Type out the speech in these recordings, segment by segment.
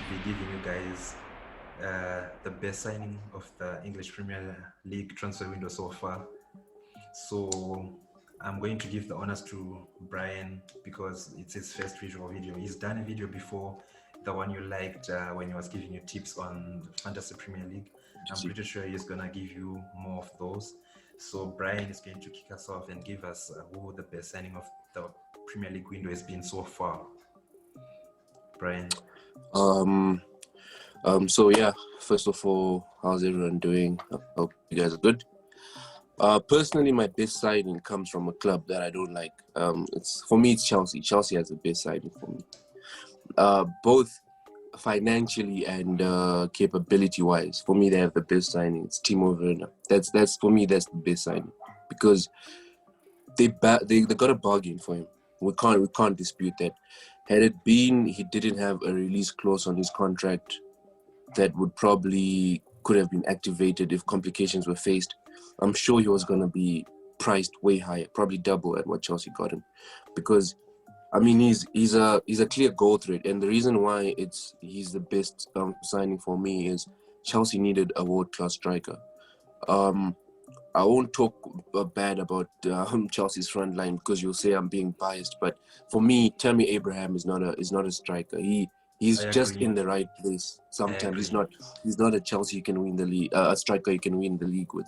be giving you guys the best signing of the English Premier League transfer window so far. So I'm going to give the honors to Brian because it's his first visual video. He's done a video before, the one you liked when he was giving you tips on Fantasy Premier League. I'm pretty sure he's gonna give you more of those. So Brian is going to kick us off and give us who the best signing of the Premier League window has been so far. Brian. So yeah, first of all, how's everyone doing? I hope you guys are good. Personally, my best signing comes from a club that I don't like. It's Chelsea. Chelsea has the best signing for me. Both financially and capability-wise, for me they have the best signing. It's Timo Werner. That's for me. That's the best signing because they got a bargain for him. We can't dispute that. Had it been he didn't have a release clause on his contract that could have been activated if complications were faced, I'm sure he was going to be priced way higher, probably double at what Chelsea got him, because I mean he's a clear goal threat, and the reason why he's the best signing for me is Chelsea needed a world-class striker. I won't talk bad about Chelsea's front line because you'll say I'm being biased, but for me, Tammy Abraham is not a striker. He's just in the right place. Sometimes he's not a Chelsea you can win the league, a striker you can win the league with.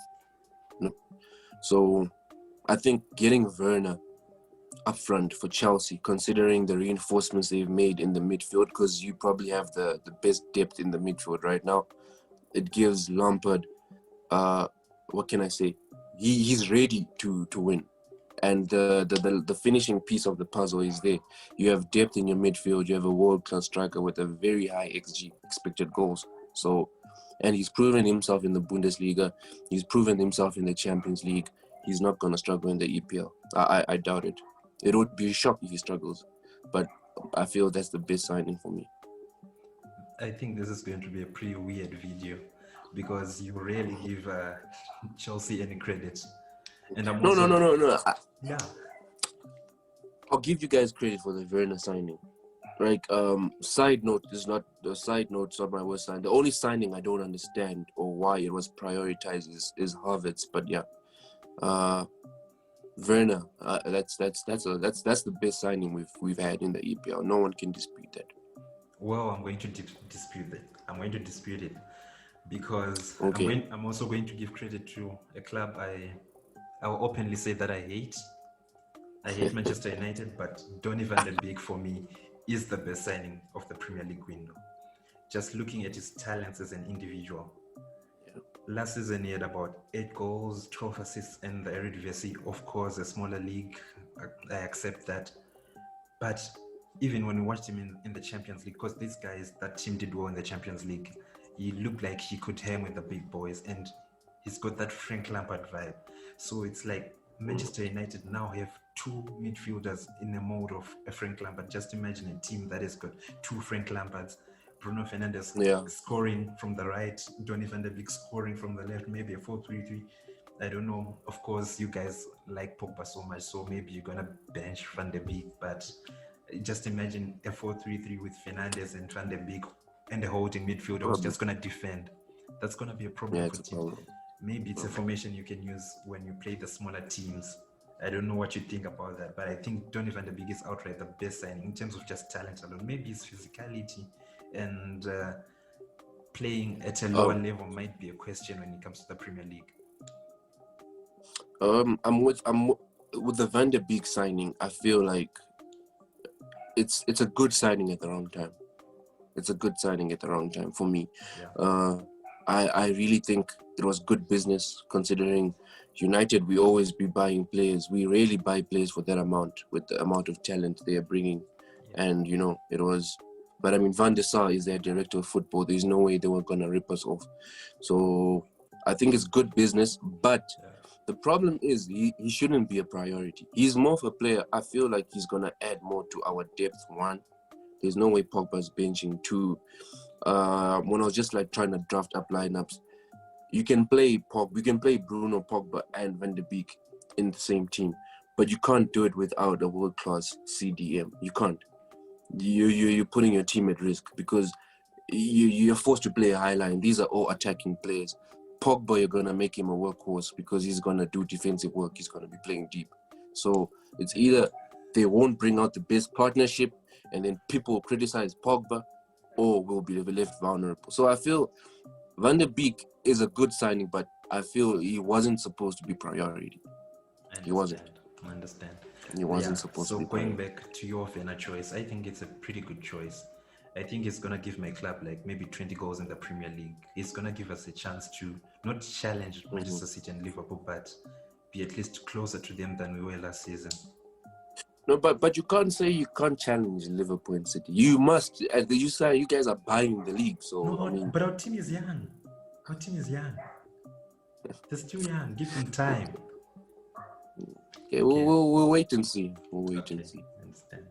No. So I think getting Werner up front for Chelsea, considering the reinforcements they've made in the midfield, because you probably have the best depth in the midfield right now, it gives Lampard, what can I say? He's ready to win. And the finishing piece of the puzzle is there. You have depth in your midfield. You have a world-class striker with a very high XG, expected goals. So, and he's proven himself in the Bundesliga. He's proven himself in the Champions League. He's not going to struggle in the EPL. I doubt it. It would be a shock if he struggles. But I feel that's the best signing for me. I think this is going to be a pretty weird video because you rarely give Chelsea any credit. And I'm No. Yeah. I'll give you guys credit for the Werner signing. Like, side note, it's not my worst sign. The only signing I don't understand or why it was prioritized is Havertz. But yeah, Werner, that's the best signing we've had in the EPL. No one can dispute that. Well, I'm going to dispute that. I'm going to dispute it because okay. I'm also going to give credit to a club I'll openly say that I hate. I hate Manchester United, but Donny van de Beek for me is the best signing of the Premier League window. Just looking at his talents as an individual. Yeah. Last season he had about 8 goals, 12 assists in the Eredivisie. Of course, a smaller league, I accept that. But even when we watched him in the Champions League, because that team did well in the Champions League, he looked like he could hang with the big boys, and he's got that Frank Lampard vibe. So it's like Manchester United now have 2 midfielders in the mode of a Frank Lampard. Just imagine a team that has got 2 Frank Lampards, Bruno Fernandes scoring from the right, Donny van de Beek scoring from the left, maybe a 4-3-3. I don't know. Of course, you guys like Pogba so much, so maybe you're going to bench Van de Beek, but just imagine a 4-3-3 with Fernandes and Van de Beek and the holding midfielder who's just going to defend. That's going to be a problem for teams. Maybe it's a formation you can use when you play the smaller teams. I don't know what you think about that, but I think Donny van de Beek is outright the best signing in terms of just talent alone. Maybe his physicality and playing at a lower level might be a question when it comes to the Premier League. I'm with the Van de Beek signing. I feel like it's a good signing at the wrong time. It's a good signing at the wrong time for me. Yeah. I really think it was good business considering United, we always be buying players. We rarely buy players for that amount with the amount of talent they are bringing. Yeah. And, it was... But, I mean, Van der Sar is their director of football. There's no way they were going to rip us off. So I think it's good business. But the problem is he shouldn't be a priority. He's more of a player. I feel like he's going to add more to our depth, 1. There's no way Pogba's benching, 2. When I was just like trying to draft up lineups, we can play Bruno, Pogba and Van de Beek in the same team, but you can't do it without a world-class CDM. You can't. You're putting your team at risk because you're forced to play a high line. These are all attacking players. Pogba, you're gonna make him a workhorse because he's gonna do defensive work. He's gonna be playing deep. So it's either they won't bring out the best partnership, and then people will criticize Pogba, or will be left vulnerable. So I feel Van der Beek is a good signing, but I feel he wasn't supposed to be priority. He wasn't. I understand. He wasn't supposed to be going priority. back to your Fener choice, I think it's a pretty good choice. I think it's gonna give my club like maybe 20 goals in the Premier League. It's gonna give us a chance to not challenge Manchester City and Liverpool, but be at least closer to them than we were last season. No, but you can't say you can't challenge Liverpool and City. You must. As you say, you guys are buying the league. So No, I mean, but our team is young. Our team is young. They're still young. Give them time. okay, we'll wait and see. We'll wait and see. I understand.